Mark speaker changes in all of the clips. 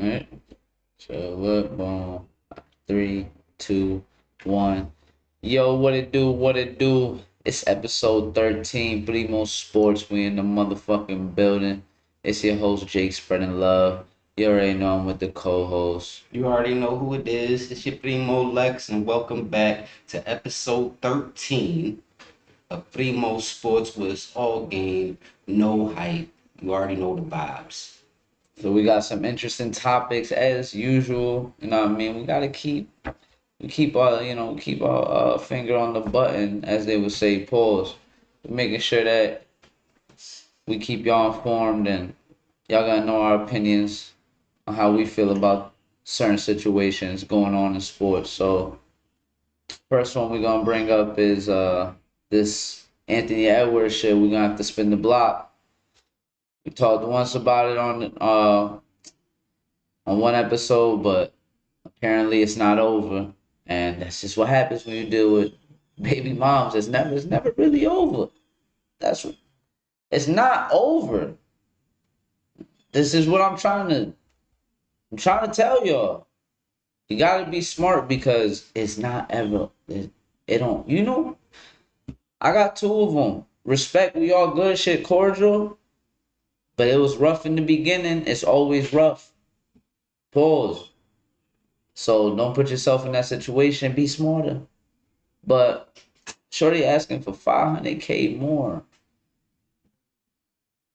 Speaker 1: Alright. So look, boom. 3, 2, 1. Yo, what it do? What it do? It's episode 13, Primo Sports. We in the motherfucking building. It's your host Jake spreading love. You already know I'm with the co-host.
Speaker 2: You already know who it is. It's your Primo Lex, and welcome back to episode 13 of Primo Sports, where it's all game, no hype. You already know the vibes.
Speaker 1: So we got some interesting topics as usual. You know what I mean? We keep our finger on the button, as they would say, pause. We're making sure that we keep y'all informed and y'all gotta know our opinions on how we feel about certain situations going on in sports. So first one we're gonna bring up is this Anthony Edwards shit. We're gonna have to spin the block. We talked once about it on one episode, but apparently it's not over. And that's just what happens when you deal with baby moms. It's never really over. That's what it's not over. This is what I'm trying to tell y'all. You gotta be smart because it's not ever. It don't. I got two of them. Respect, we all good, shit cordial. But it was rough in the beginning. It's always rough. Pause. So don't put yourself in that situation. Be smarter. But shorty asking for 500K more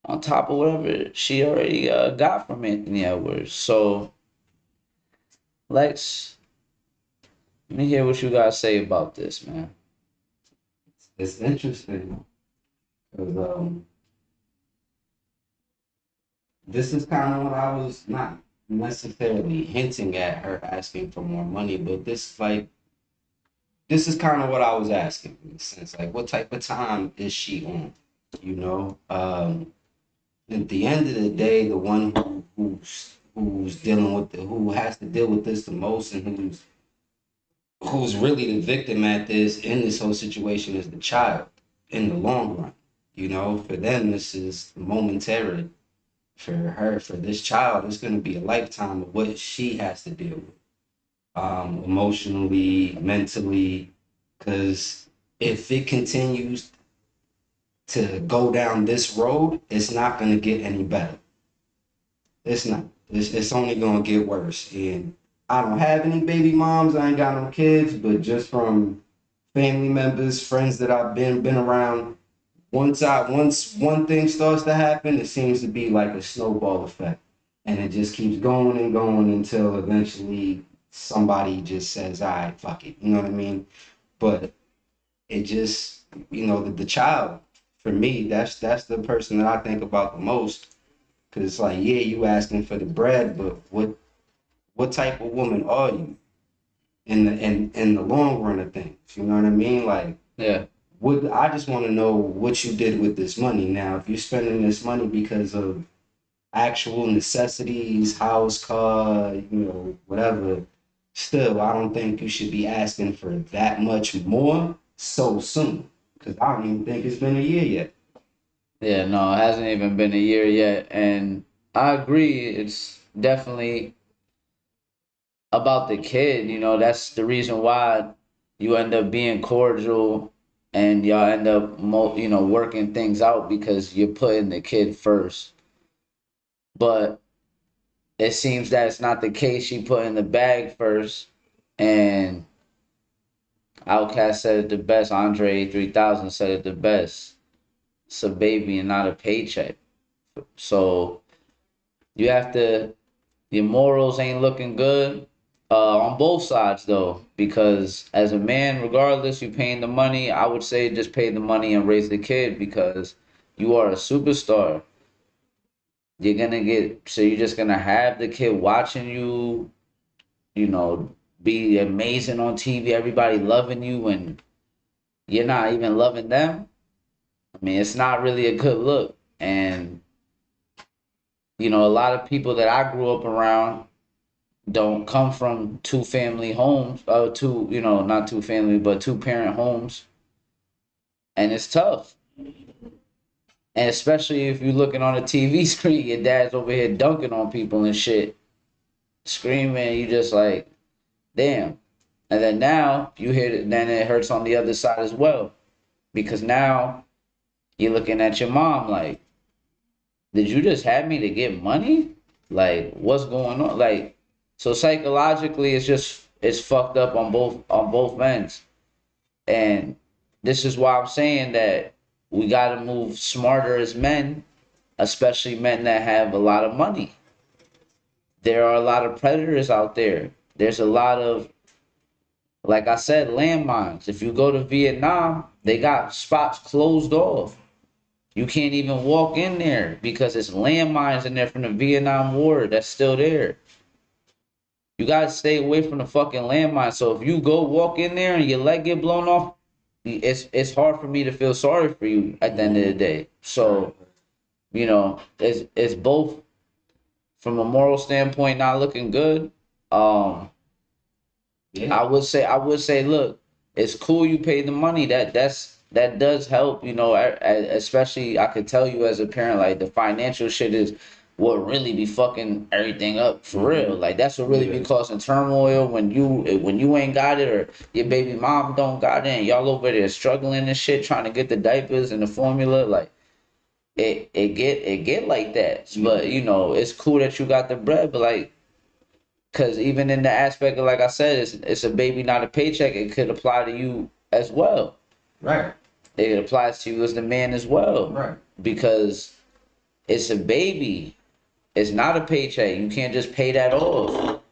Speaker 1: on top of whatever she already got from Anthony Edwards. So Lex, let me hear what you guys say about this, man.
Speaker 2: It's interesting because this is kind of what I was not necessarily hinting at her asking for more money, but this is kind of what I was asking in a sense. Like, what type of time is she on? You know, at the end of the day, the one who's dealing with who has to deal with this the most, and who's really the victim at this in this whole situation is the child in the long run. You know, for them, this is momentary. For her, for this child, it's going to be a lifetime of what she has to deal with, emotionally, mentally, because if it continues to go down this road, it's not going to get any better. It's not. It's only going to get worse. And I don't have any baby moms. I ain't got no kids, but just from family members, friends that I've been around, once one thing starts to happen, it seems to be like a snowball effect, and it just keeps going and going until eventually somebody just says, "All right, fuck it." You know what I mean? But it just, the child, for me, that's the person that I think about the most, because it's like, yeah, you asking for the bread, but what type of woman are you in the long run of things? You know what I mean? Like,
Speaker 1: Yeah.
Speaker 2: I just want to know what you did with this money. Now, if you're spending this money because of actual necessities, house, car, whatever, still, I don't think you should be asking for that much more so soon. Because I don't even think it's been a year yet.
Speaker 1: Yeah, no, it hasn't even been a year yet. And I agree, it's definitely about the kid. That's the reason why you end up being cordial and y'all end up, working things out because you're putting the kid first. But it seems that it's not the case. She put in the bag first. And Outkast said it the best. Andre 3000 said it the best. It's a baby and not a paycheck. So you have to, your morals ain't looking good on both sides though, because as a man, regardless, you paying the money. I would say just pay the money and raise the kid because you are a superstar. You're just gonna have the kid watching you, you know, be amazing on TV, everybody loving you, and you're not even loving them. I mean, it's not really a good look. And, a lot of people that I grew up around don't come from two family homes, not two family, but two parent homes. And it's tough. And especially if you're looking on a TV screen, your dad's over here dunking on people and shit. screaming. You just like, damn. And then now you hit it, then it hurts on the other side as well. Because now you're looking at your mom like, did you just have me to get money? Like, what's going on? Like, so psychologically, it's fucked up on both ends. And this is why I'm saying that we got to move smarter as men, especially men that have a lot of money. There are a lot of predators out there. There's a lot of, like I said, landmines. If you go to Vietnam, they got spots closed off. You can't even walk in there because it's landmines in there from the Vietnam War that's still there. You gotta stay away from the fucking landmines. So if you go walk in there and your leg get blown off, it's hard for me to feel sorry for you at the end of the day. So, it's both from a moral standpoint not looking good. Um,
Speaker 2: Yeah.
Speaker 1: I would say, look, it's cool you paid the money. That does help. Especially I could tell you as a parent, like the financial shit is what really be fucking everything up for real. Like that's what really be causing turmoil when you ain't got it or your baby mom don't got it and y'all over there struggling and shit trying to get the diapers and the formula. Like it get like that. But it's cool that you got the bread, but like. Because even in the aspect of, like I said, it's a baby, not a paycheck. It could apply to you as well.
Speaker 2: Right.
Speaker 1: It applies to you as the man as well.
Speaker 2: Right.
Speaker 1: Because it's a baby. It's not a paycheck. You can't just pay that off.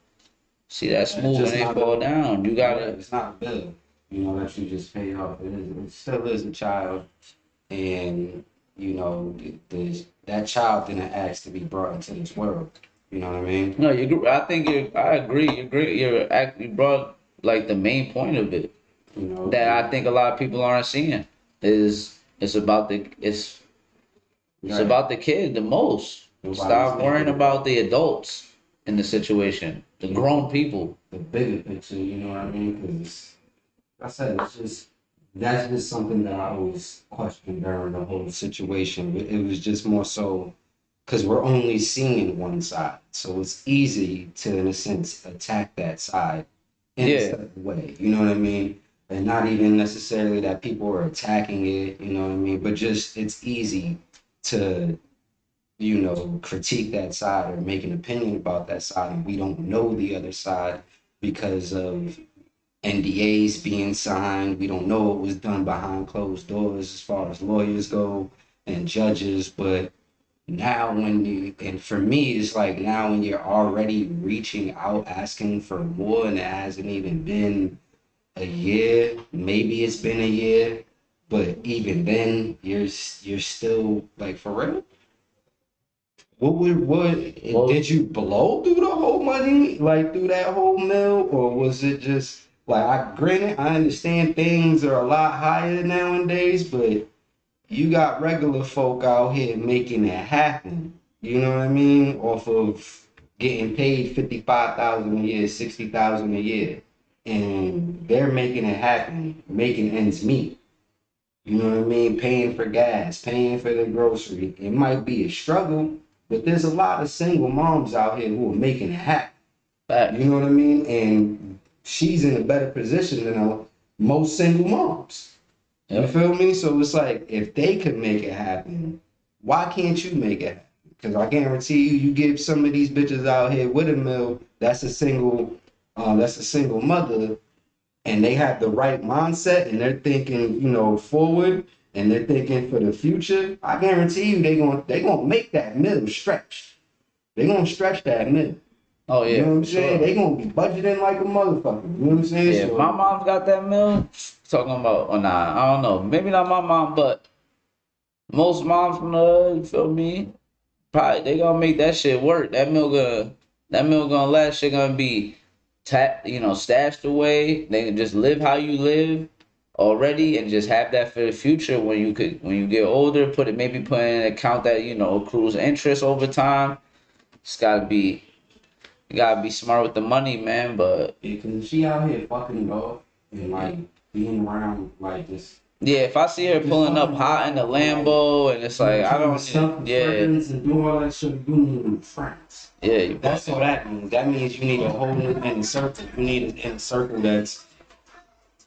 Speaker 1: See that smooth when they fall down. You gotta.
Speaker 2: It's not a bill, that you just pay off. It still is a child, and that child didn't ask to be brought into this world. You know what I mean?
Speaker 1: No, I agree. You brought like the main point of it that I think a lot of people aren't seeing is it's about the kid the most. Stop worrying about the adults in the situation, the grown people.
Speaker 2: The bigger picture, you know what I mean? Because I said that's just something that I always questioned during the whole situation. It was just more so because we're only seeing one side, so it's easy to, in a sense, attack that side in a certain way. You know what I mean? And not even necessarily that people are attacking it. You know what I mean? But just it's easy to critique that side or make an opinion about that side, and we don't know the other side because of NDAs being signed. We don't know what was done behind closed doors as far as lawyers go and judges. But now and for me, it's like now when you're already reaching out asking for more and it hasn't even been a year, maybe it's been a year, but even then you're still like, for real? Did you blow through the whole money, like through that whole mill, or was it just like, granted, I understand things are a lot higher nowadays, but you got regular folk out here making it happen. You know what I mean? Off of getting paid 55,000 a year, 60,000 a year, and they're making it happen, making ends meet. You know what I mean? Paying for gas, paying for the grocery. It might be a struggle, but there's a lot of single moms out here who are making it happen. You know what I mean? And she's in a better position than most single moms. You feel me? So it's like, if they could make it happen, why can't you make it happen? Because I guarantee you give some of these bitches out here with a mill, that's a single mother, and they have the right mindset and they're thinking, forward and they're thinking for the future. I guarantee you they gonna make that middle stretch. They gonna stretch that middle.
Speaker 1: Oh yeah,
Speaker 2: you know what I'm saying? They gonna be budgeting like a motherfucker. You know what I'm saying?
Speaker 1: Yeah, so, my mom's got that mill. Talking about, or nah, I don't know. Maybe not my mom, but most moms from the hood, you feel me? Probably they gonna make that shit work. That mill gonna last. Shit gonna be stashed away. They can just live how you live already and just have that for the future when you get older. Put in an account that accrues interest over time. It's gotta be You gotta be smart with the money, man. But
Speaker 2: because she out here fucking dog and like being around like this
Speaker 1: Yeah, if I see her
Speaker 2: Just
Speaker 1: pulling up
Speaker 2: fucking
Speaker 1: hot in the
Speaker 2: around or like
Speaker 1: Lambo and it's
Speaker 2: you
Speaker 1: like I
Speaker 2: trying to
Speaker 1: don't need,
Speaker 2: stunt for
Speaker 1: yeah,
Speaker 2: friends and do all that shit, you need new friends.
Speaker 1: yeah, you
Speaker 2: That's all
Speaker 1: bugging.
Speaker 2: that means. That means you need a whole new inner circle. You need an inner circle that's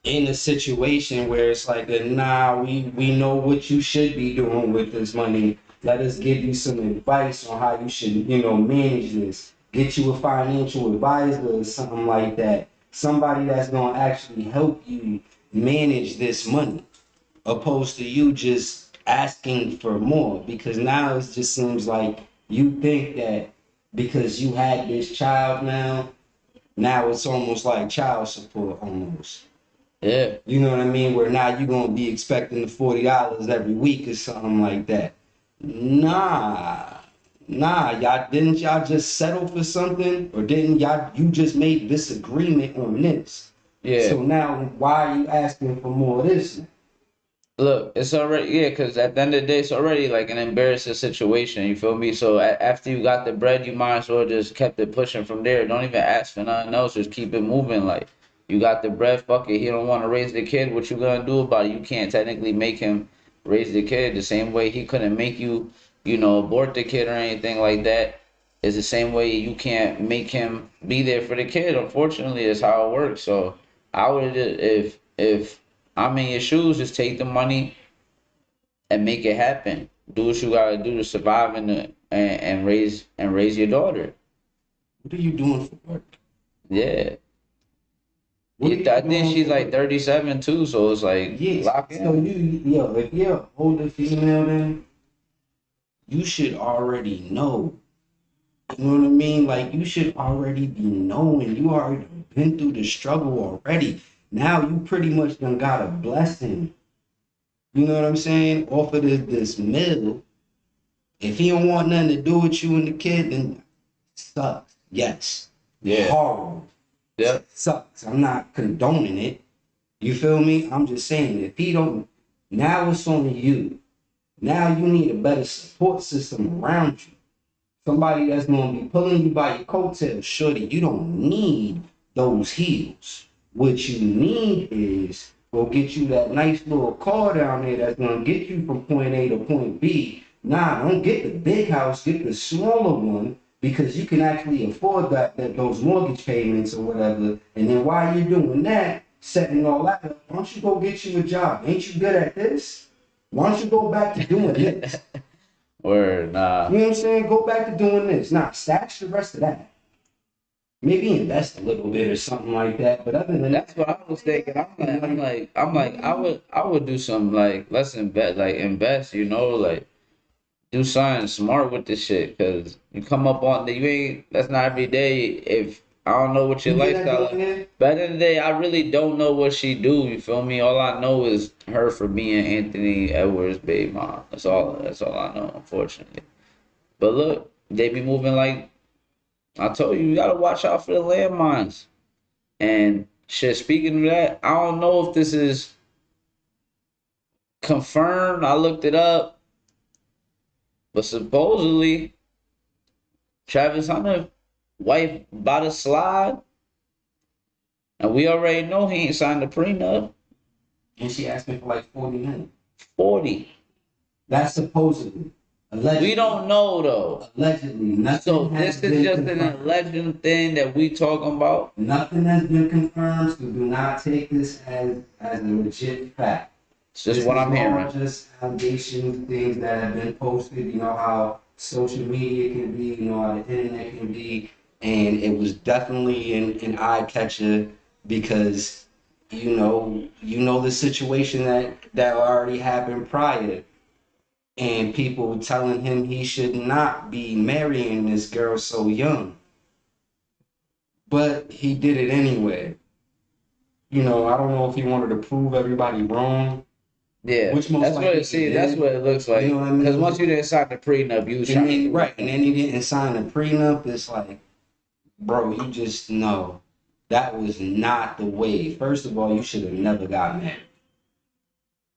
Speaker 2: in a situation where it's like, nah, we know what you should be doing with this money. Let us give you some advice on how you should, manage this. Get you a financial advisor or something like that. Somebody that's gonna actually help you manage this money, opposed to you just asking for more. Because now it just seems like you think that because you had this child now it's almost like child support almost.
Speaker 1: Yeah,
Speaker 2: You know what I mean? Where now you're gonna be expecting the $40 every week or something like that. Nah, y'all just settle for something, or didn't y'all you just made this agreement on this?
Speaker 1: yeah.
Speaker 2: So now why are you asking for more of this?
Speaker 1: Look, it's already yeah, because at the end of the day, it's already like an embarrassing situation. You feel me? So after you got the bread, you might as well just kept it pushing from there. Don't even ask for nothing else. Just keep it moving. Like you got the bread, fuck it. He don't want to raise the kid. What you gonna do about it? You can't technically make him raise the kid the same way he couldn't make you, abort the kid or anything like that. It's the same way you can't make him be there for the kid. Unfortunately, is how it works. So I would if I'm in your shoes, just take the money and make it happen. Do what you gotta do to survive and raise your daughter.
Speaker 2: What are you doing for work?
Speaker 1: Yeah.
Speaker 2: What are you
Speaker 1: I think
Speaker 2: doing
Speaker 1: she's
Speaker 2: for
Speaker 1: like
Speaker 2: work?
Speaker 1: 37 too, so it's like
Speaker 2: Yes.
Speaker 1: lock
Speaker 2: So
Speaker 1: in.
Speaker 2: if you're an older female, then you should already know. You know what I mean? Like you should already be knowing. You already been through the struggle already. Now you pretty much done got a blessing. You know what I'm saying? Off of this middle. If he don't want nothing to do with you and the kid, then sucks. Yes.
Speaker 1: Yeah.
Speaker 2: Horrible.
Speaker 1: Yep.
Speaker 2: Sucks. I'm not condoning it. You feel me? I'm just saying if he don't, now it's on you. Now you need a better support system around you. Somebody that's gonna be pulling you by your coattails, shorty. You don't need those heels. What you need is go get you that nice little car down there that's gonna get you from point A to point B. Nah, don't get the big house, get the smaller one because you can actually afford that those mortgage payments or whatever. And then while you're doing that, setting all that up, why don't you go get you a job? Ain't you good at this? Why don't you go back to doing this?
Speaker 1: Or
Speaker 2: You
Speaker 1: nah.
Speaker 2: know what I'm saying? Go back to doing this. Now, stash the rest of that. Maybe invest a little bit or something like that. But other than
Speaker 1: That's
Speaker 2: that,
Speaker 1: what I was thinking. I'm like, I would do some like let's invest, like invest, like do something smart with this shit, cause you come up on the you ain't that's not every day. If I don't know what your
Speaker 2: you hear that
Speaker 1: lifestyle
Speaker 2: down
Speaker 1: is,
Speaker 2: here?
Speaker 1: but at the end of the day, I really don't know what she do. You feel me? All I know is her for being Anthony Edwards' baby mom. That's all I know, unfortunately. But look, they be moving like I told you. You gotta watch out for the landmines. And shit. Speaking of that, I don't know if this is confirmed. I looked it up, but supposedly Travis Hunter wife about to slide, and we already know he ain't signed a prenup.
Speaker 2: And she asked me for like 40 minutes.
Speaker 1: 40.
Speaker 2: That's supposedly.
Speaker 1: We
Speaker 2: Allegedly.
Speaker 1: don't know though.
Speaker 2: Allegedly.
Speaker 1: So
Speaker 2: Nothing has
Speaker 1: this is
Speaker 2: been
Speaker 1: just an
Speaker 2: confirmed.
Speaker 1: alleged thing that we talking about.
Speaker 2: Nothing has been confirmed, so do not take this as a legit fact.
Speaker 1: It's just
Speaker 2: This
Speaker 1: what
Speaker 2: is
Speaker 1: I'm
Speaker 2: all
Speaker 1: hearing.
Speaker 2: just allegations, things that have been posted. You know how social media can be, you know how the internet can be, and it was definitely an eye catcher because you know the situation that already happened prior, and people telling him he should not be marrying this girl so young, but he did it anyway. I don't know if he wanted to prove everybody wrong,
Speaker 1: Yeah,
Speaker 2: which most
Speaker 1: that's what
Speaker 2: likely
Speaker 1: it
Speaker 2: he
Speaker 1: see. That's
Speaker 2: did.
Speaker 1: what it looks
Speaker 2: You know
Speaker 1: like.
Speaker 2: what I
Speaker 1: Because once
Speaker 2: mean?
Speaker 1: you didn't sign the prenup, you was
Speaker 2: And
Speaker 1: trying to
Speaker 2: then
Speaker 1: do
Speaker 2: right,
Speaker 1: it.
Speaker 2: and then he didn't sign a prenup. It's like, bro, you just know that was not the way. First of all, you should have never got married.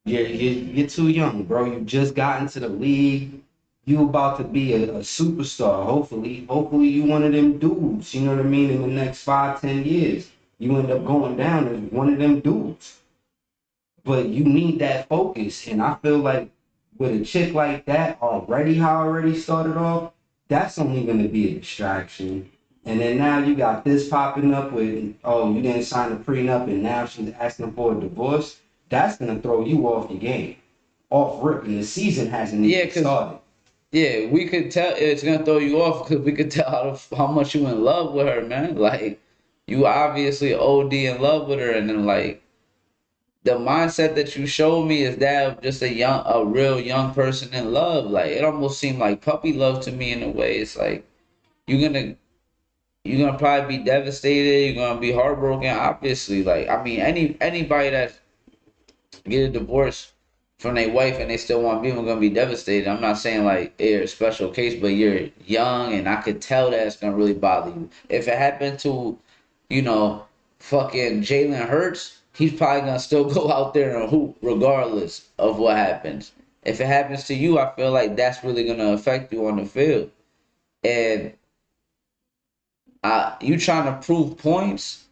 Speaker 2: You're too young, bro. You just got into the league. You about to be a superstar. Hopefully you one of them dudes. You know what I mean? In the next 5, 10 years, you end up going down as one of them dudes. but you need that focus. And I feel like with a chick like that already, how I already started off, that's only going to be a distraction. And then now you got this popping up with, oh, you didn't sign a prenup and now she's asking for a divorce. That's going to throw you off your game, off rip, and the season hasn't
Speaker 1: Yeah,
Speaker 2: even
Speaker 1: cause
Speaker 2: started.
Speaker 1: yeah, we could tell it's gonna throw you off because we could tell how much you in love with her, man. Like you obviously OD in love with her, and then like the mindset that you showed me is that of just a real young person in love. Like it almost seemed like puppy love to me in a way. It's like you're gonna you're gonna probably be devastated. You're gonna be heartbroken. Obviously, like I mean, anybody that get a divorce from their wife and they still want people gonna be devastated. I'm not saying like you're a special case, but you're young and I could tell that it's gonna really bother you. If it happened to, you know, fucking Jalen Hurts, he's probably gonna still go out there and hoop regardless of what happens. If it happens to you, I feel like that's really gonna affect you on the field. And you trying to prove points,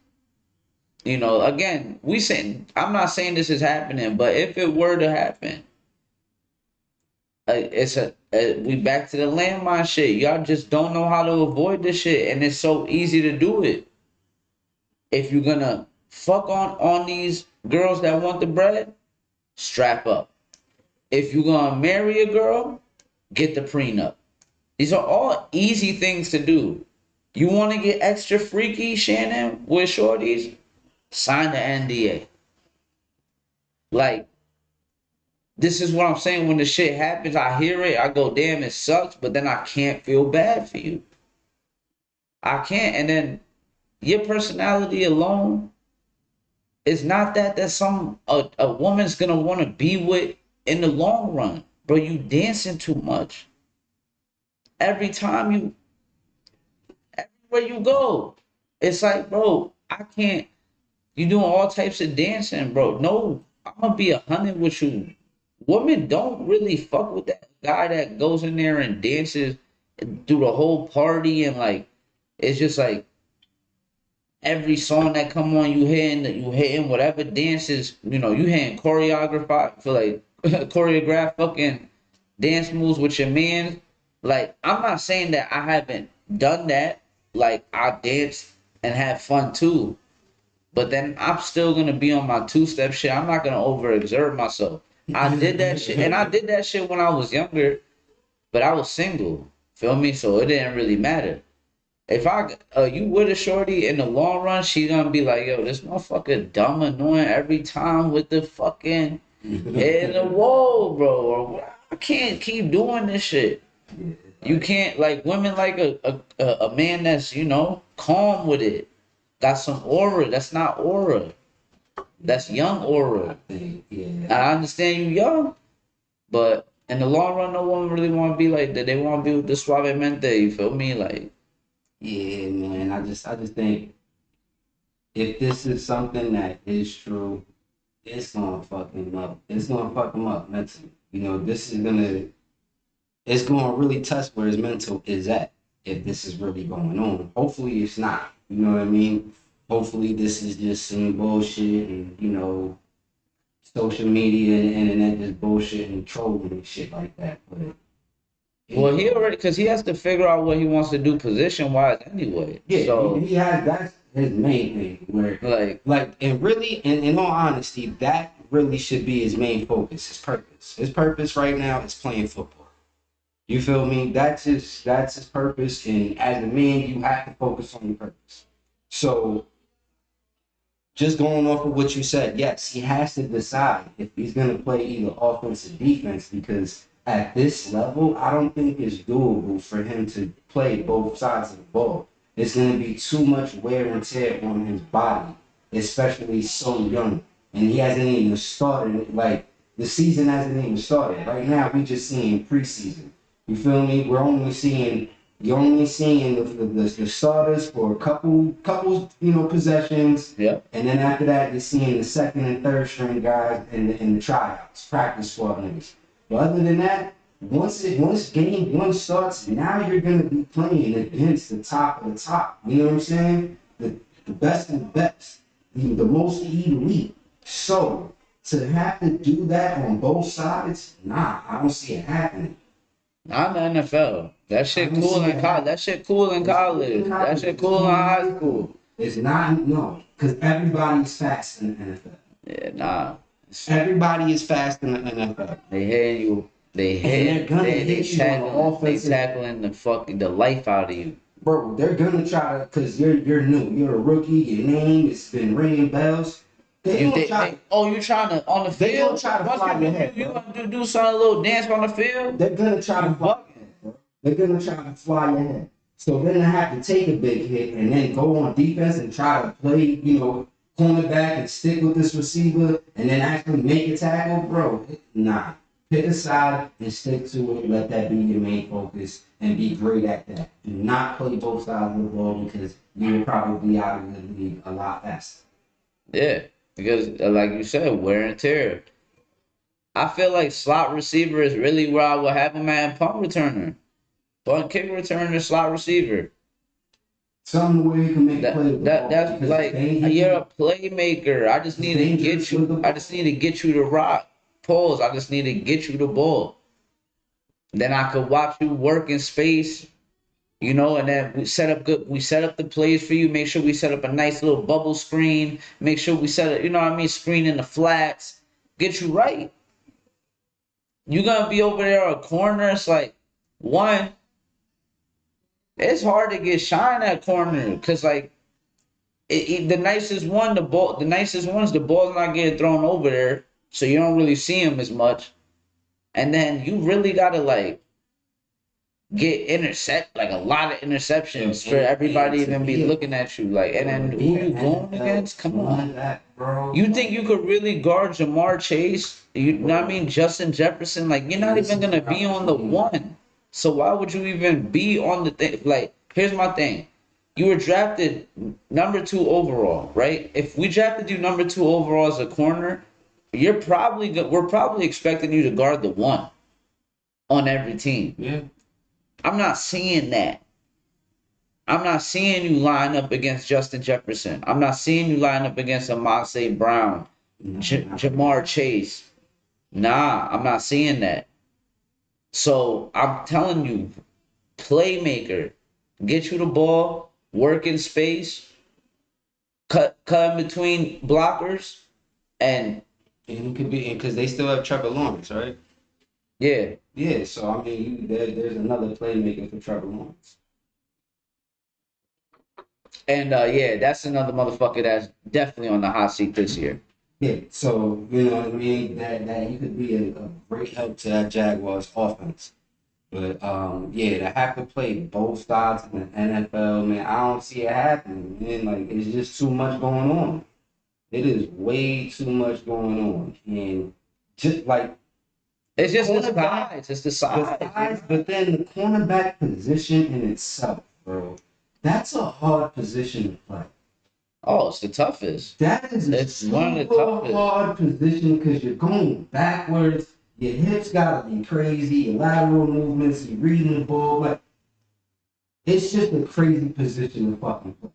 Speaker 1: you know, again, we saying I'm not saying this is happening, but if it were to happen, we back to the landmine shit. Y'all just don't know how to avoid this shit, and it's so easy to do it. If you're gonna fuck on these girls that want the bread, strap up. If you're gonna marry a girl, get the prenup. These are all easy things to do. You want to get extra freaky, Shannon, with shorties? Sign the NDA. Like, this is what I'm saying. When the shit happens, I hear it, I go, damn, it sucks, but then I can't feel bad for you. I can't. And then your personality alone is not that some a woman's gonna want to be with in the long run. Bro, you dancing too much. Every time everywhere you go. It's like, bro, I can't. You doing all types of dancing, bro. No, I'm gonna be 100 with you. Women don't really fuck with that guy that goes in there and dances through the whole party and like it's just like every song that come on you hitting whatever dances, you know, you hitting choreographed for like choreographed fucking dance moves with your man. Like I'm not saying that I haven't done that. Like I dance and have fun too. But then I'm still gonna be on my two-step shit. I'm not gonna overexert myself. I did that shit, and I did that shit when I was younger, but I was single. Feel me? So it didn't really matter. If you with a shorty in the long run, she's gonna be like, yo, this motherfucker dumb annoying every time with the fucking in the wall, bro. Or I can't keep doing this shit. You can't like women like a man that's calm with it. Got some aura. That's not aura. That's young aura.
Speaker 2: Yeah.
Speaker 1: I understand you young, but in the long run, no one really want to be like that. They want to be with the suavemente. You feel me? Like,
Speaker 2: Yeah, man. I just think if this is something that is true, it's gonna fuck him up. It's gonna fuck him up mentally. This is gonna it's gonna really test where his mental is at if this is really going on. Hopefully it's not. You know what I mean? Hopefully this is just some bullshit and social media and internet just bullshit and trolling and shit like that. But
Speaker 1: well, he already because he has to figure out what he wants to do position wise anyway.
Speaker 2: yeah,
Speaker 1: So
Speaker 2: he has that's his main thing. Where and really, in all honesty, that really should be his main focus. His purpose. His purpose right now is playing football. You feel me? That's his purpose. And as a man, you have to focus on your purpose. So just going off of what you said, yes, he has to decide if he's going to play either offense or defense because at this level, I don't think it's doable for him to play both sides of the ball. It's going to be too much wear and tear on his body, especially so young. And he hasn't even started, like, the season hasn't even started. Right now, we just seeing preseason. You feel me? You're only seeing the starters for a couple possessions.
Speaker 1: yeah.
Speaker 2: And then after that, you're seeing the second and third string guys in the tryouts, practice squad niggas. But other than that, once game one starts, now you're gonna be playing against the top of the top. You know what I'm saying? The best of the best, the most elite. So to have to do that on both sides, nah, I don't see it happening.
Speaker 1: Not in the NFL. That shit
Speaker 2: don't
Speaker 1: cool
Speaker 2: see
Speaker 1: in
Speaker 2: it
Speaker 1: college.
Speaker 2: happening.
Speaker 1: That shit cool in
Speaker 2: It's cool
Speaker 1: college.
Speaker 2: in
Speaker 1: That
Speaker 2: college.
Speaker 1: shit
Speaker 2: It's
Speaker 1: cool
Speaker 2: cool
Speaker 1: in
Speaker 2: in
Speaker 1: high
Speaker 2: high school.
Speaker 1: school.
Speaker 2: It's not, no, because everybody's fast in the NFL.
Speaker 1: Yeah, nah.
Speaker 2: Everybody is fast in the NFL.
Speaker 1: They hitting you. They
Speaker 2: And they're
Speaker 1: hit.
Speaker 2: gonna
Speaker 1: They
Speaker 2: hit you on the
Speaker 1: tackling. They
Speaker 2: offensive.
Speaker 1: tackling the life out of you.
Speaker 2: Bro, they're gonna try to, cause you're new, you're a rookie, your name has been ringing bells.
Speaker 1: You trying to on the
Speaker 2: They
Speaker 1: field?
Speaker 2: gonna try to
Speaker 1: Once
Speaker 2: fly
Speaker 1: you
Speaker 2: your
Speaker 1: do,
Speaker 2: head,
Speaker 1: you
Speaker 2: bro.
Speaker 1: gonna do something, a little dance on the field?
Speaker 2: They're gonna try
Speaker 1: You
Speaker 2: to fly
Speaker 1: bugging.
Speaker 2: your head, bro. They're gonna try to fly your head. So then I have to take a big hit and then go on defense and try to play, cornerback and stick with this receiver and then actually make a tackle, bro. Nah. Pick a side and stick to it. Let that be your main focus and be great at that. Do not play both sides of the ball because you will probably be out of the league a lot faster.
Speaker 1: Yeah, because like you said, wear and tear. I feel like slot receiver is really where I would have him at, punt returner, punt kick returner, slot receiver.
Speaker 2: Something where you can make play with the ball.
Speaker 1: That's like you're a playmaker. I just need to get you. I just need to get you the rock. Pause. I just need to get you the ball. Then I could watch you work in space, and then we set up the plays for you. Make sure we set up a nice little bubble screen. Make sure we set up, screen in the flats. Get you right. You're gonna be over there a corner. It's like one. It's hard to get shine at corner because like the nicest one, the nicest ones, the ball's not getting thrown over there, so you don't really see him as much. And then you really gotta like get intercept like a lot of interceptions for everybody to even be looking at you like. And then who you going against? Come on, you think you could really guard Jamar Chase? You know what I mean? Justin Jefferson, like you're not even gonna be on the one. So why would you even be on the thing? Like, here's my thing. You were drafted number 2 overall, right? If we drafted you number 2 overall as a corner, we're probably expecting you to guard the one on every team.
Speaker 2: Yeah.
Speaker 1: I'm not seeing that. I'm not seeing you line up against Justin Jefferson. I'm not seeing you line up against Amon Brown, Jamar Chase. Nah, I'm not seeing that. So I'm telling you, playmaker, get you the ball, work in space, cut in between blockers, and
Speaker 2: it could be because they still have Trevor Lawrence, right?
Speaker 1: yeah.
Speaker 2: Yeah, so I mean, there's another playmaker for Trevor Lawrence.
Speaker 1: And yeah, that's another motherfucker that's definitely on the hot seat this year.
Speaker 2: Yeah, so you know what I mean. That he could be a great help to that Jaguars offense. But yeah, to have to play both sides in the NFL, man, I don't see it happening. Man, like it's just too much going on. It is way too much going on, and just like
Speaker 1: it's just the size. It's the size.
Speaker 2: But then the cornerback position in itself, bro, that's a hard position to play.
Speaker 1: Oh, it's the toughest.
Speaker 2: That is one of the toughest. Hard position because you're going backwards. Your hips gotta be crazy. Your lateral movements. You're reading the ball. Like it's just a crazy position to fucking play.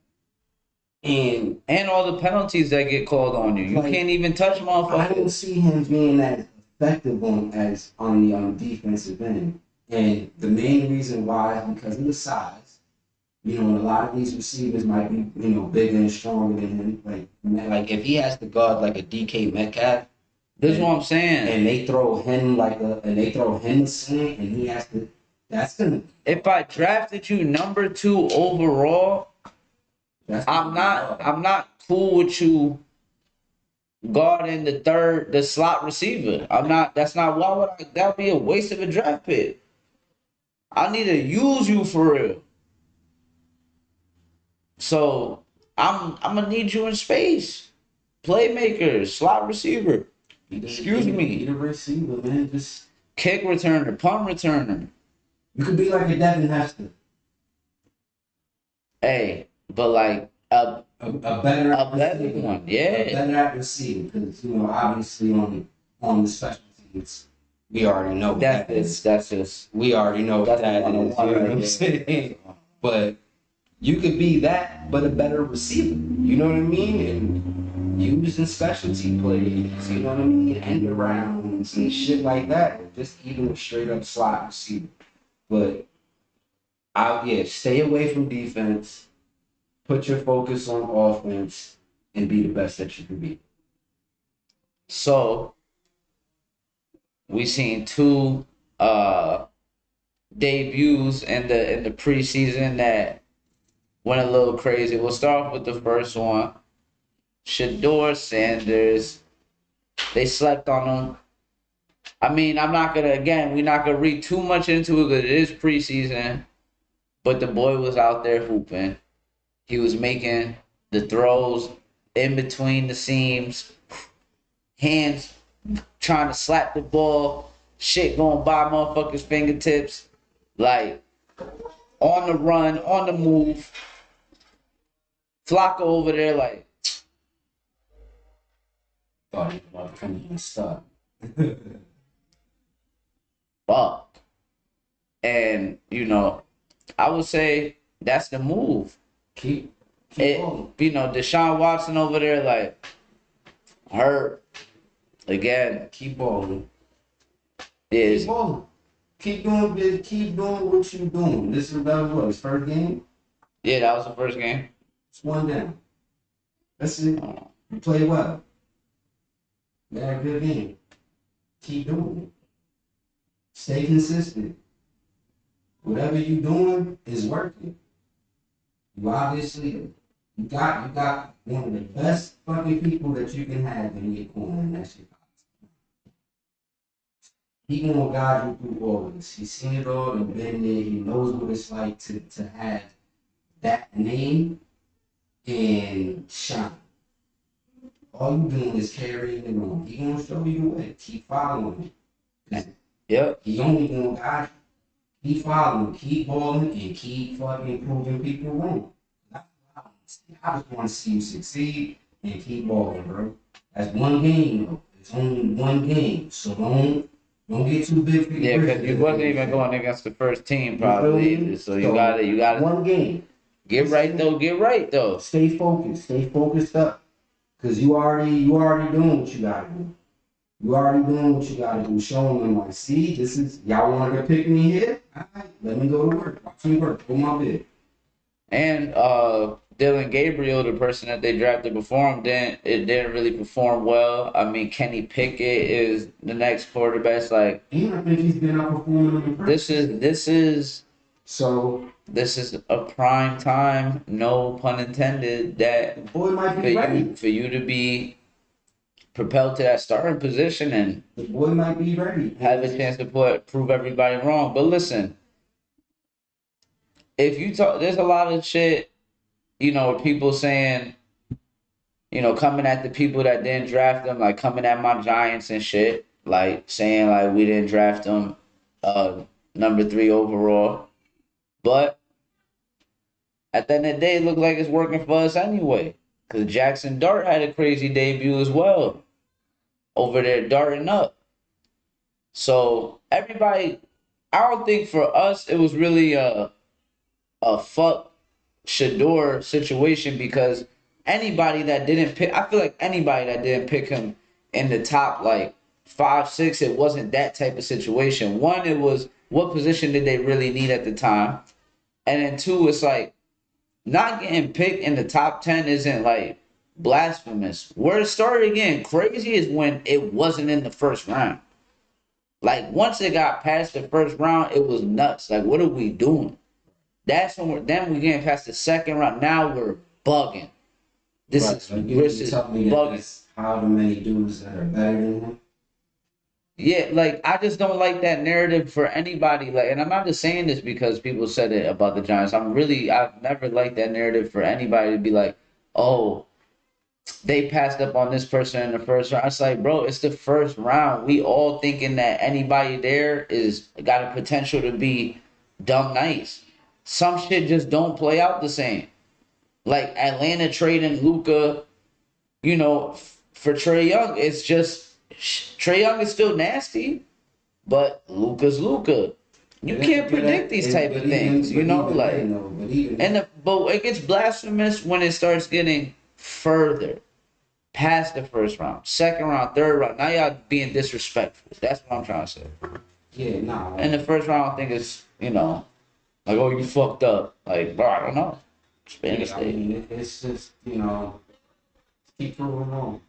Speaker 1: And all the penalties that get called on you. You can't even touch motherfuckers.
Speaker 2: I don't see him being that effective on the defensive end. And the main reason why is because of the size. A lot of these receivers might be, bigger and stronger than him. Like if he has to guard like a DK Metcalf,
Speaker 1: this is what I'm saying.
Speaker 2: And they throw him a slant, and he has to. That's gonna.
Speaker 1: If I drafted you number 2 overall, I'm not cool with you guarding the slot receiver. I'm not. That's not. Why would I? That would be a waste of a draft pick. I need to use you for real. So I'm gonna need you in space, playmaker, slot receiver. Excuse me.
Speaker 2: Be the receiver, man. Just
Speaker 1: kick returner, punt returner.
Speaker 2: You could be like a Devin Hester.
Speaker 1: Hey, but like a better one, yeah.
Speaker 2: A better at receiving, because obviously on the special teams, we already know
Speaker 1: that's just
Speaker 2: we already know what that is. You know what I'm saying? But you could be that, but a better receiver. You know what I mean? using specialty plays, you know what I mean? End arounds and shit like that. Just even a straight up slot receiver. But yeah, stay away from defense, put your focus on offense, and be the best that you can be.
Speaker 1: So we seen two debuts in the preseason that went a little crazy. We'll start off with the first one. Shador Sanders. They slept on him. I mean, we're not gonna read too much into it because it is preseason. But the boy was out there hooping. He was making the throws in between the seams, hands trying to slap the ball, shit going by motherfuckers' fingertips, like on the run, on the move. Flocka over there, like,
Speaker 2: Thought he was about to come in stuck.
Speaker 1: fuck. And, I would say that's the move.
Speaker 2: Keep going.
Speaker 1: Deshaun Watson over there, like, hurt. Again,
Speaker 2: Keep balling.
Speaker 1: is
Speaker 2: Keep balling. Keep doing this. Keep doing what you're doing. This is about what? His first game?
Speaker 1: yeah, that was the first game.
Speaker 2: It's one down. That's it. You play well. You had a good game. Keep doing it. Stay consistent. Whatever you're doing is working. You obviously you got one of the best fucking people that you can have in your corner, and that's your pops. He gonna guide you through all of this. He's seen it all and been there. He knows what it's like to have that name and shine. All you doing is carrying it on. He gonna show you the way. Keep following him.
Speaker 1: Yep.
Speaker 2: He only gonna guide you. Keep following, keep balling, and keep fucking proving people wrong. I just want to see you succeed and keep balling, bro. That's one game, though. It's only one game, so don't get too big for
Speaker 1: Yeah, because you wasn't even going against the first team probably either. So you gotta
Speaker 2: one game.
Speaker 1: Get right though.
Speaker 2: Stay focused up. Cause you already doing what you gotta do. You already doing what you gotta do. Showing them like, see, this is y'all wanna go pick me here? Alright, let me go to work. Watch me work. Go my bed.
Speaker 1: And Dylan Gabriel, the person that they drafted before him, didn't really perform well. I mean, Kenny Pickett is the next quarterback. Like,
Speaker 2: and I think he's been outperforming them.
Speaker 1: This is a prime time, no pun intended, that
Speaker 2: boy might be ready
Speaker 1: for you to be propelled to that starting position and
Speaker 2: the boy might be ready.
Speaker 1: Have a chance to prove everybody wrong. But listen, if you talk, there's a lot of shit, people saying, coming at the people that didn't draft them, like coming at my Giants and shit, like saying like we didn't draft them, number 3 overall. But at the end of the day, it looked like it's working for us anyway. Because Jackson Dart had a crazy debut as well. Over there darting up. So everybody, I don't think for us it was really a fuck Shador situation because anybody that didn't pick, I feel like anybody that didn't pick him in the top like 5, 6, it wasn't that type of situation. One, it was what position did they really need at the time? And then 2, it's like not getting picked in the top 10 isn't like blasphemous. Where it started again crazy is when it wasn't in the first round. Like once it got past the first round, it was nuts. Like what are we doing? That's when then we getting past the second round. Now we're bugging. This is
Speaker 2: bugging. How many dudes that are better than him?
Speaker 1: Yeah, like I just don't like that narrative for anybody. Like, and I'm not just saying this because people said it about the Giants. I've never liked that narrative for anybody to be like, oh, they passed up on this person in the first round. It's like, bro, it's the first round. We all thinking that anybody there is got a potential to be dumb nice. Some shit just don't play out the same. Like Atlanta trading Luka, for Trae Young, it's just Trae Young is still nasty, but Luka's Luka. You can't predict these type of things, but it gets blasphemous when it starts getting further. past the first round, second round, third round. Now y'all being disrespectful. That's what I'm trying to say.
Speaker 2: Yeah, nah.
Speaker 1: And the first round, I think it's like, oh, you fucked up. Like, bro, I don't know. Just being a
Speaker 2: Yeah, I
Speaker 1: mistake.
Speaker 2: mean, it's just, keep proving wrong.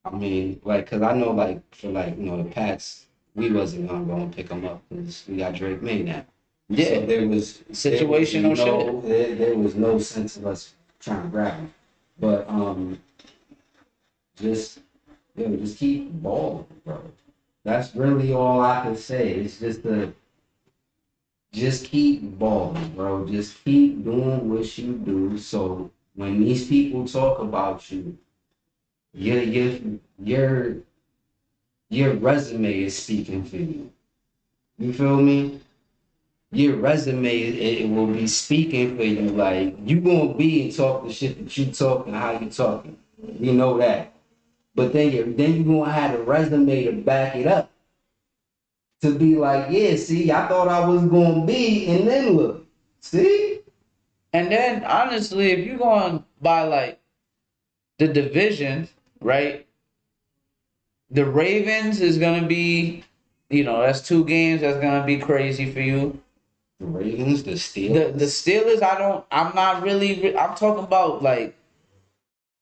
Speaker 2: I mean, like, cause I know, like, for like, the Pats, we wasn't gonna go and pick them up because we got Drake May now. So
Speaker 1: Yeah,
Speaker 2: there was
Speaker 1: situational shit.
Speaker 2: there was no sense of us trying to grab him. But just just keep balling, bro. That's really all I can say. It's just keep balling, bro. Just keep doing what you do. So when these people talk about you, your your your your resume is speaking for you. You feel me? Your resume it will be speaking for you. Like you gonna be and talk the shit that you talking, how you talking. We know that. But then you gonna have a resume to back it up. To be like, yeah, see, I thought I was gonna be, and then look, see?
Speaker 1: And then honestly, if you're going by like the division, right? The Ravens is gonna be, that's 2 games. That's gonna be crazy for you.
Speaker 2: The Ravens, the
Speaker 1: The
Speaker 2: Steelers,
Speaker 1: Steelers, I'm not really. I'm talking about like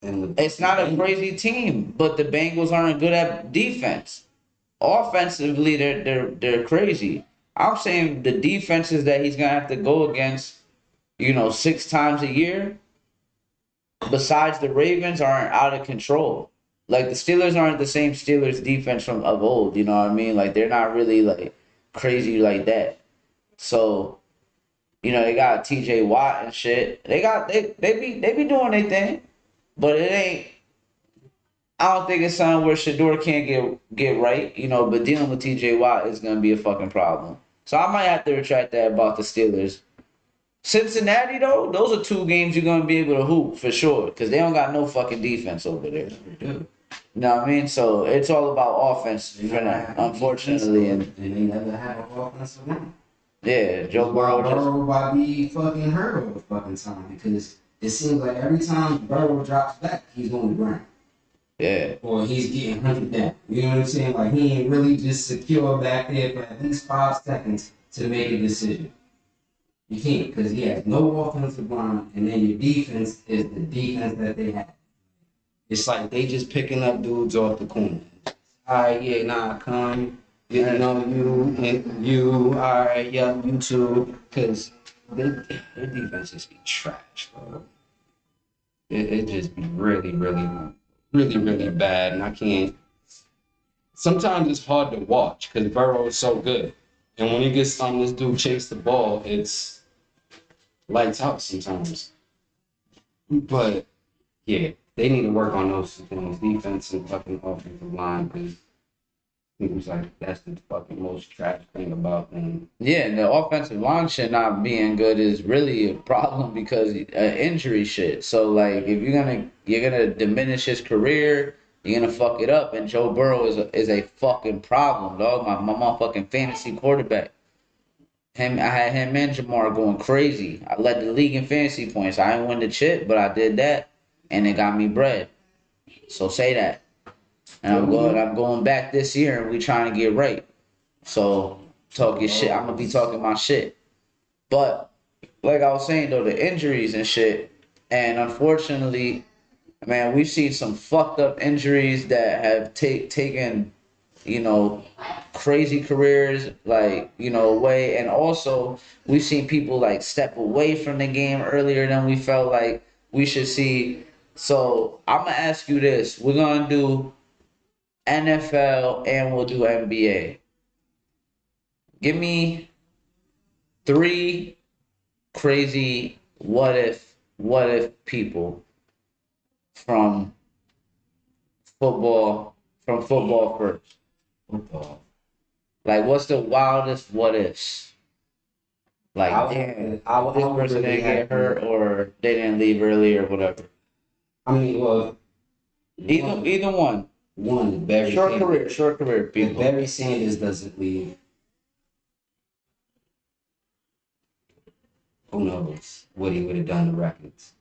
Speaker 2: and
Speaker 1: it's
Speaker 2: the
Speaker 1: not a
Speaker 2: Bengals.
Speaker 1: crazy team, but the Bengals aren't good at defense. Offensively, they're crazy. I'm saying the defenses that he's gonna have to go against, 6 times a year, besides the Ravens, aren't out of control. Like the Steelers aren't the same Steelers defense from of old. You know what I mean? Like they're not really like crazy like that. So they got T.J. Watt and shit. They be doing their thing, but it ain't. I don't think it's something where Shador can't get right. But dealing with T.J. Watt is gonna be a fucking problem. So I might have to retract that about the Steelers. Cincinnati though, those are 2 games you're gonna be able to hoop for sure, because they don't got no fucking defense over there.
Speaker 2: Dude,
Speaker 1: You know what I mean? So it's all about offense
Speaker 2: they
Speaker 1: for
Speaker 2: never
Speaker 1: them,
Speaker 2: had no defense,
Speaker 1: unfortunately. And
Speaker 2: and they never had an offensive line.
Speaker 1: yeah,
Speaker 2: That's
Speaker 1: Joe
Speaker 2: why
Speaker 1: Burrow just
Speaker 2: Burrow about to be fucking hurt all the fucking time because it seems like every time Burrow drops back, he's on the ground.
Speaker 1: yeah.
Speaker 2: Or he's getting hunted down. You know what I'm saying? Like he ain't really just secure back there for at least 5 seconds to make a decision. You can't because he has no offensive line, and then your defense is the defense that they have. It's like they just picking up dudes off the corner. All right, yeah, nah, come. You know, you, all right, yeah, you too. Because their defense just be trash, bro. It just be really, really, really, really bad. And I can't. Sometimes it's hard to watch because Burrow is so good. And when he gets on this dude chase the ball, it's lights out sometimes. But yeah, they need to work on those things, defense and fucking offensive line, because it was like that's the fucking most trash thing about them.
Speaker 1: Yeah, and the offensive line shit not being good is really a problem because injury shit. So like, if you're gonna diminish his career, you're gonna fuck it up. And Joe Burrow is a fucking problem, dog. My motherfucking fantasy quarterback. I had him and Jamar going crazy. I led the league in fantasy points. I didn't win the chip, but I did that, and it got me bread. So say that. And
Speaker 2: Feel me?
Speaker 1: I'm going back this year, and we trying to get right. So talk your shit. I'm gonna be talking my shit. But like I was saying though, the injuries and shit, and unfortunately, man, we've seen some fucked up injuries that have taken, you know, crazy careers like away, and also we've seen people like step away from the game earlier than we felt like we should see. So I'm gonna ask you this: we're gonna do NFL and we'll do NBA. Give me 3 crazy what if people from football first.
Speaker 2: Football.
Speaker 1: Like what's the wildest what ifs?
Speaker 2: I
Speaker 1: Like
Speaker 2: would have
Speaker 1: damn,
Speaker 2: to. I
Speaker 1: this
Speaker 2: would
Speaker 1: person
Speaker 2: really
Speaker 1: didn't
Speaker 2: have
Speaker 1: get
Speaker 2: to.
Speaker 1: hurt or they didn't leave early or whatever.
Speaker 2: I mean, well,
Speaker 1: Either
Speaker 2: one,
Speaker 1: either one.
Speaker 2: one Barry
Speaker 1: Short career,
Speaker 2: Sanders.
Speaker 1: short career
Speaker 2: If
Speaker 1: people.
Speaker 2: Barry Sanders doesn't leave, who knows what he would have done to records.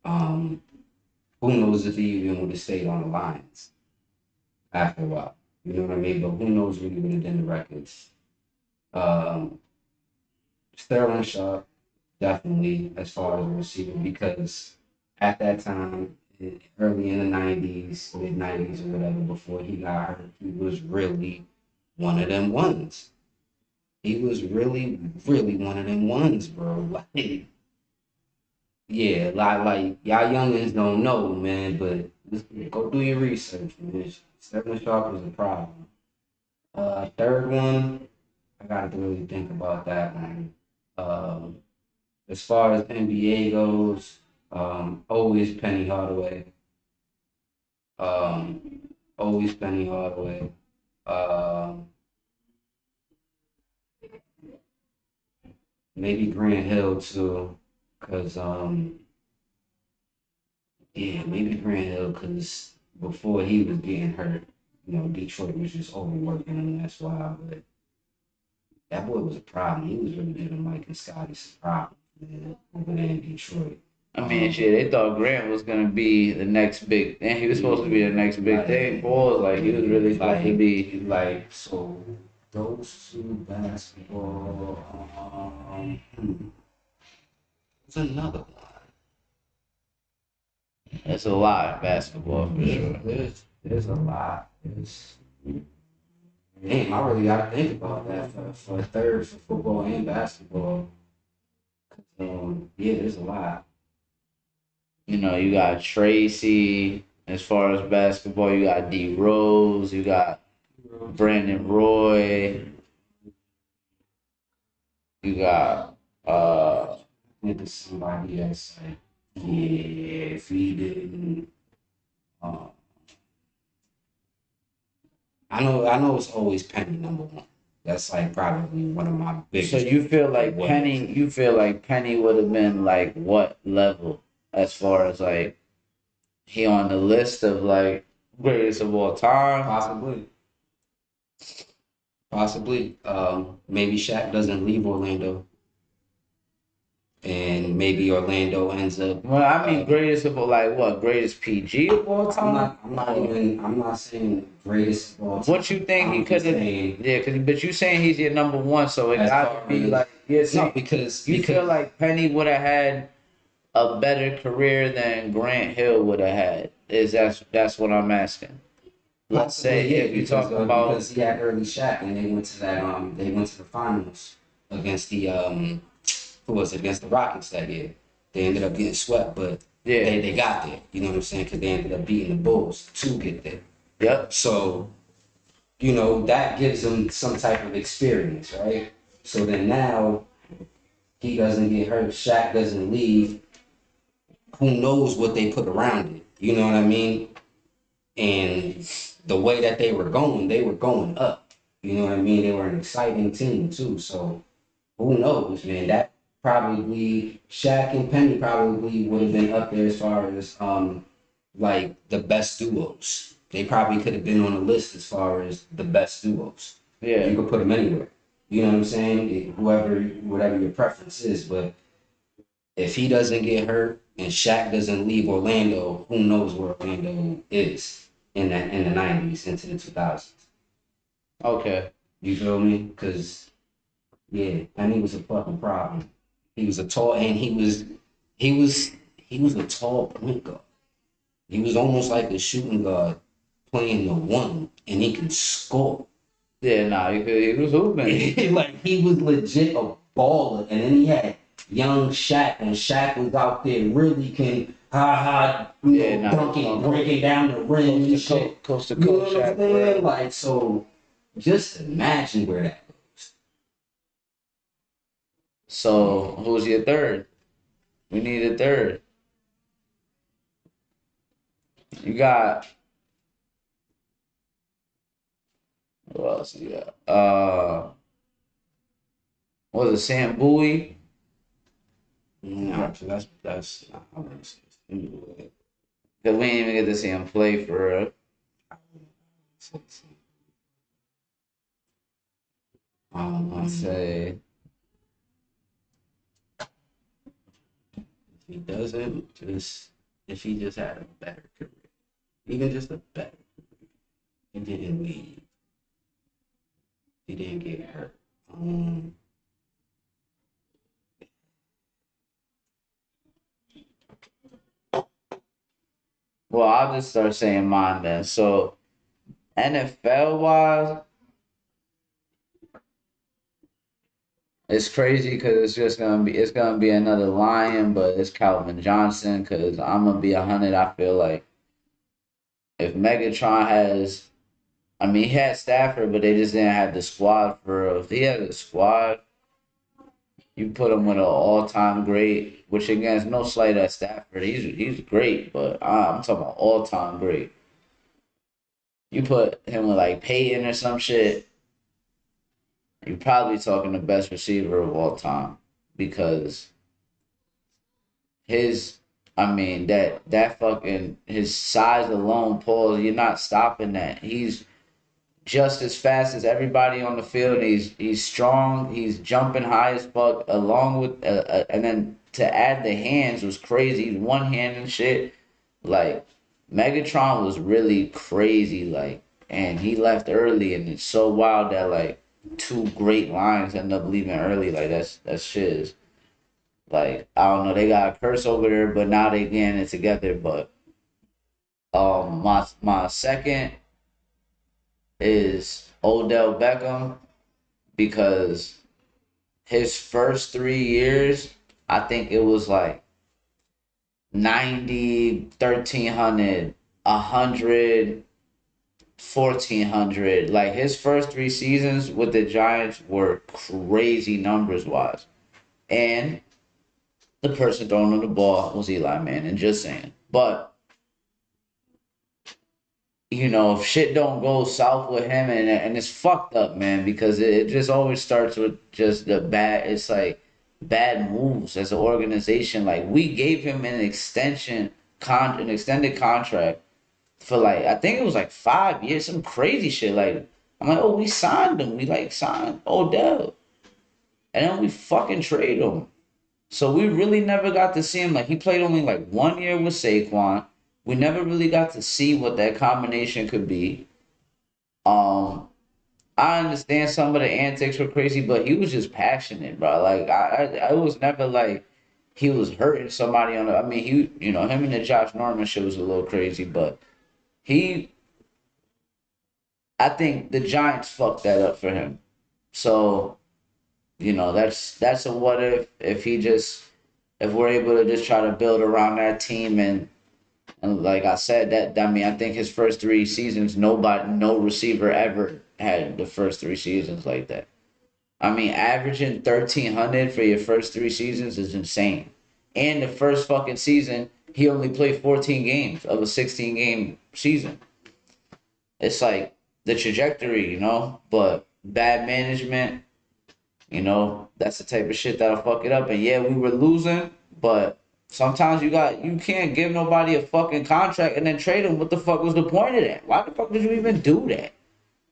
Speaker 2: Um, who knows if he even would have stayed on the Lions after a while. You know what I mean? But who knows what he would have done the records. Um, Sterling Sharp, definitely as far as a receiver, because at that time, early in the 90s, mid 90s, or whatever, before he got hurt, he was really one of them ones. He was really, really one of them ones, bro. Like, yeah, like y'all youngins don't know, man, but go do your research, man. Stephen Sharp was a problem. Third one, I got to really think about that one. Um, as far as NBA goes, always Penny Hardaway. Always Penny Hardaway. Um, maybe Grant Hill too, cause yeah, maybe Grant Hill, cause before he was getting hurt, Detroit was just overworking him. That's why. But that boy was a problem. He was really giving Mike and Scotty some problems, man, over there in Detroit.
Speaker 1: I mean, shit, they thought Grant was gonna be the next big, and he was supposed to be the next big thing. Boys, like he was really supposed to be.
Speaker 2: Like so. Those two basketball. What's another one?
Speaker 1: That's a lot of basketball for sure.
Speaker 2: There's a lot. Damn, I really got to think about that for a third for football and basketball. Yeah, there's a lot.
Speaker 1: You know, you got Tracy. As far as basketball, you got D Rose. You got Brandon Roy. You got
Speaker 2: Into somebody else. Like, yeah, if he didn't. Uh, I know it's always Penny number one. That's like probably one of my biggest.
Speaker 1: So you feel like Penny would have been like what level as far as like he on the list of like greatest of all time?
Speaker 2: Possibly. Maybe Shaq doesn't leave Orlando, and maybe Orlando ends up.
Speaker 1: Well, I mean greatest of all like what? Greatest PG of all time?
Speaker 2: I'm not saying greatest of all time.
Speaker 1: What you think he could have? Yeah, but you saying he's your number one, so it got to be like
Speaker 2: no, because
Speaker 1: you feel like Penny would have had a better career than Grant Hill would have had. That's what I'm asking. Let's say if you talk about
Speaker 2: because he had early Shaq and they went to they went to the finals against the who was it, against the Rockets that year. They ended up getting swept, but
Speaker 1: yeah,
Speaker 2: they got there. You know what I'm saying? Because they ended up beating the Bulls to get there.
Speaker 1: Yep.
Speaker 2: So that gives them some type of experience, right? So then now he doesn't get hurt, Shaq doesn't leave. Who knows what they put around it? You know what I mean? And the way that they were going up. You know what I mean? They were an exciting team too. So who knows, man? That probably Shaq and Penny probably would have been up there as far as like the best duos. They probably could have been on the list as far as the best duos.
Speaker 1: Yeah.
Speaker 2: You could put them anywhere. You know what I'm saying? Whatever your preference is, but if he doesn't get hurt and Shaq doesn't leave Orlando, who knows where Orlando is in the 90s into the 2000s.
Speaker 1: Okay.
Speaker 2: You feel me? Because yeah, and he was a fucking problem. He was a tall and he was a tall point guard. He was almost like a shooting guard playing the one, and he can score.
Speaker 1: Yeah, nah, he was hooping.
Speaker 2: Like he was legit a baller, and then he had young Shaq, and Shaq was out there really can dunking, breaking down the rim and shit.
Speaker 1: Coast to
Speaker 2: You know
Speaker 1: coast,
Speaker 2: what I'm saying? Like so, just imagine where that goes.
Speaker 1: So who's your third? We need a third. You got who else you got? Was it Sam Bowie?
Speaker 2: No, so that's not how I say it.
Speaker 1: Cause we didn't even get to see him play for real. Let's say
Speaker 2: if he doesn't, just if he just had a better career, even just a better, and didn't leave, he didn't get hurt. Um,
Speaker 1: Well, I'll just start saying mine then. So NFL wise, it's crazy because it's gonna be another Lion, but it's Calvin Johnson. Because I'm gonna be 100. I feel like if Megatron has, I mean, he had Stafford, but they just didn't have the squad for. If he had a squad, you put him with an all time great. Which again is no slight at Stafford. He's great, but I'm talking about all time great. You put him with like Peyton or some shit, you're probably talking the best receiver of all time because his I mean that fucking his size alone, Paul, you're not stopping that. He's just as fast as everybody on the field. He's strong. He's jumping high as fuck. Along with and then to add the hands was crazy. He's one hand and shit. Like Megatron was really crazy. Like and he left early, and it's so wild that like two great lines end up leaving early. Like that's shit. Is, like I don't know, they got a curse over there, but now they getting it together. But my second is Odell Beckham because his first 3 years, I think it was like 90, 1300, 100, 1400. Like his first 3 seasons with the Giants were crazy numbers wise. And the person throwing him the ball was Eli Manning, just saying. But if shit don't go south with him, and it's fucked up, man, because it just always starts with just the bad. It's like bad moves as an organization. Like we gave him an extended contract for like I think it was like 5 years, some crazy shit. Like I'm like, oh, we signed him. We like signed Odell, and then we fucking trade him. So we really never got to see him. Like he played only like 1 year with Saquon. We never really got to see what that combination could be. Um, I understand some of the antics were crazy, but he was just passionate, bro. Like I was never like he was hurting somebody on the. I mean, him and the Josh Norman shit was a little crazy, but he, I think the Giants fucked that up for him. So that's a what if he just if we're able to just try to build around that team and like I said that I mean I think his first 3 seasons no receiver ever had the first 3 seasons like that. I mean averaging 1,300 for your first 3 seasons is insane. And the first fucking season he only played 14 games of a 16 game season. It's like the trajectory, but bad management. That's the type of shit that'll fuck it up. And yeah, we were losing, but sometimes you can't give nobody a fucking contract and then trade them. What the fuck was the point of that? Why the fuck did you even do that?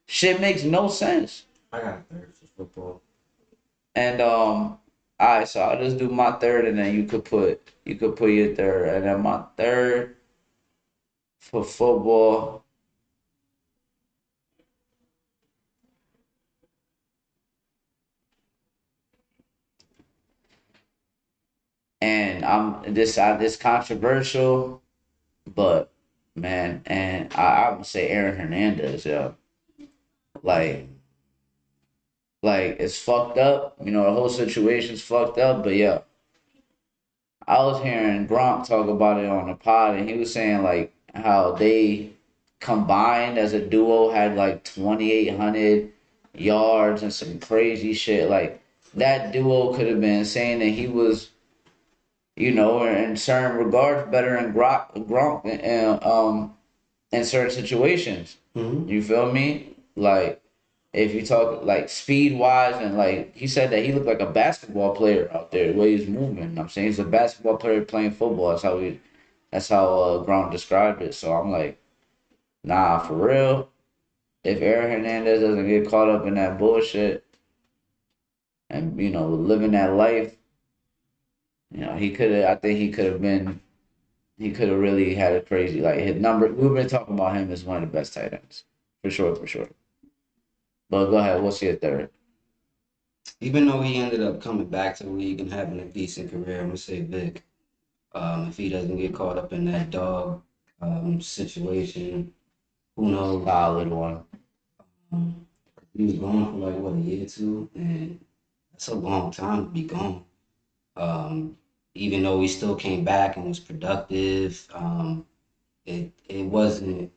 Speaker 1: Shit makes no sense.
Speaker 2: I got a third for football.
Speaker 1: And alright, so I'll just do my third and then you could put your third. And then my third for football. And this controversial, but man, and I would say Aaron Hernandez, yeah. Like it's fucked up. The whole situation's fucked up. But yeah, I was hearing Gronk talk about it on the pod, and he was saying like how they combined as a duo had like 2,800 yards and some crazy shit. Like that duo could have been saying that he was, in certain regards better than Gronk in certain situations.
Speaker 2: Mm-hmm.
Speaker 1: You feel me? Like if you talk like speed wise and like he said that he looked like a basketball player out there the way he's moving. I'm saying he's a basketball player playing football. That's how Gronk described it. So I'm like, nah, for real. If Aaron Hernandez doesn't get caught up in that bullshit and living that life, he could have. I think he could have really had a crazy like his number. We've been talking about him as one of the best tight ends for sure, for sure. But go ahead, what's your third?
Speaker 2: Even though he ended up coming back to the league and having a decent career, I'm gonna say Vic. If he doesn't get caught up in that dog situation, who knows?
Speaker 1: Solid one.
Speaker 2: He was gone for like what, a year or two, and that's a long time to be gone. Um, Even though he still came back and was productive, it wasn't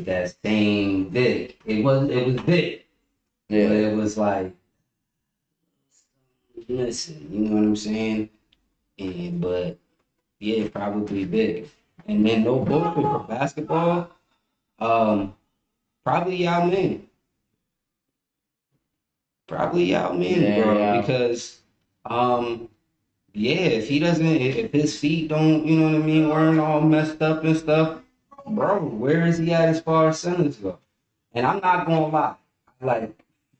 Speaker 2: that same Vic. It was Vic, but
Speaker 1: Yeah,
Speaker 2: it was like, listen, you know what I'm saying? And but yeah, probably Vic. And then no bullshit for basketball. Um, Probably Yao Ming. Probably Yao Ming,
Speaker 1: yeah,
Speaker 2: bro,
Speaker 1: yeah.
Speaker 2: because um yeah, if he doesn't, if his feet don't, you know what I mean, weren't all messed up and stuff, bro, where is he at as far as centers go? And I'm not gonna lie, like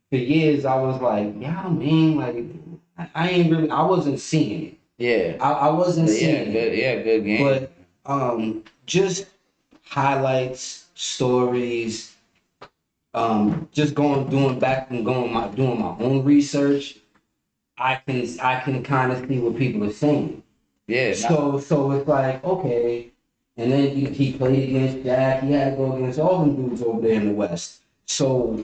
Speaker 2: for years I was like, yeah, I mean, like I ain't really, I wasn't seeing it.
Speaker 1: Yeah.
Speaker 2: I wasn't
Speaker 1: But yeah,
Speaker 2: seeing
Speaker 1: good.
Speaker 2: it,
Speaker 1: Yeah, good game.
Speaker 2: but just highlights, stories, just going doing back and doing my own research. I can kind of see what people are saying.
Speaker 1: Yeah,
Speaker 2: So it's like, okay. And then he played against Jack. He had to go against all them dudes over there in the West. So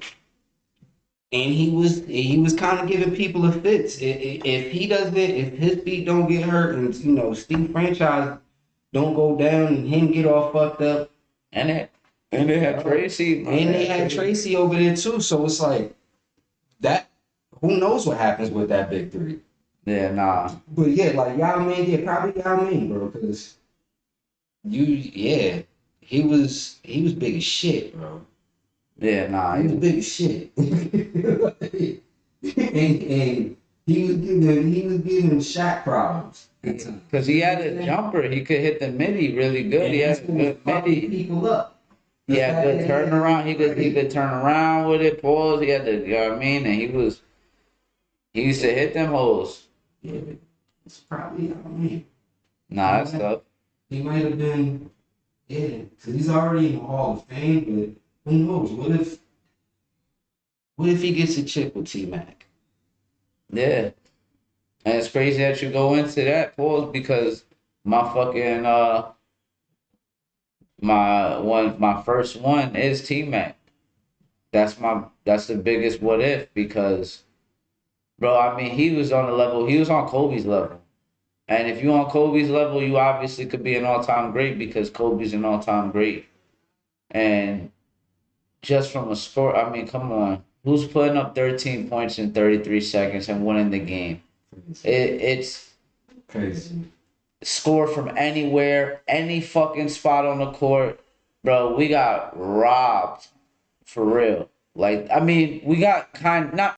Speaker 2: and he was kind of giving people a fits. If he doesn't, if his feet don't get hurt, and Steve franchise don't go down and him get all fucked up,
Speaker 1: and it and they had Tracy.
Speaker 2: and they had Tracy over there too. So it's like that. Who knows what happens with that big three?
Speaker 1: Yeah, nah.
Speaker 2: But yeah, like Yao Ming, yeah, probably Yao Ming, bro, because yeah, he was big as shit, bro.
Speaker 1: Yeah, nah.
Speaker 2: He was big as shit, and he was giving Shaq problems.
Speaker 1: Because he had a jumper, he could hit the midi really good.
Speaker 2: And
Speaker 1: He had
Speaker 2: that's
Speaker 1: a
Speaker 2: what was
Speaker 1: good
Speaker 2: fucking
Speaker 1: midi.
Speaker 2: people up.
Speaker 1: He
Speaker 2: The
Speaker 1: had
Speaker 2: fact
Speaker 1: good
Speaker 2: that he had
Speaker 1: turnaround. He could turn around with it, pause. He had the, you know what I mean? And he used to hit them holes.
Speaker 2: yeah, it's probably, I mean, he
Speaker 1: Nah, that's
Speaker 2: might,
Speaker 1: tough.
Speaker 2: he might have been, yeah, because he's already in the Hall of Fame, but who knows? What if he gets a chip with T Mac?
Speaker 1: Yeah. And it's crazy that you go into that pause because my fucking my first one is T Mac. That's the biggest what if because bro, I mean he was on the level, he was on Kobe's level. And if you on Kobe's level, you obviously could be an all-time great because Kobe's an all-time great. And just from a score, I mean, come on. Who's putting up 13 points in 33 seconds and winning the game? It's
Speaker 2: Crazy.
Speaker 1: score from anywhere, any fucking spot on the court. Bro, we got robbed for real. Like, I mean, we got not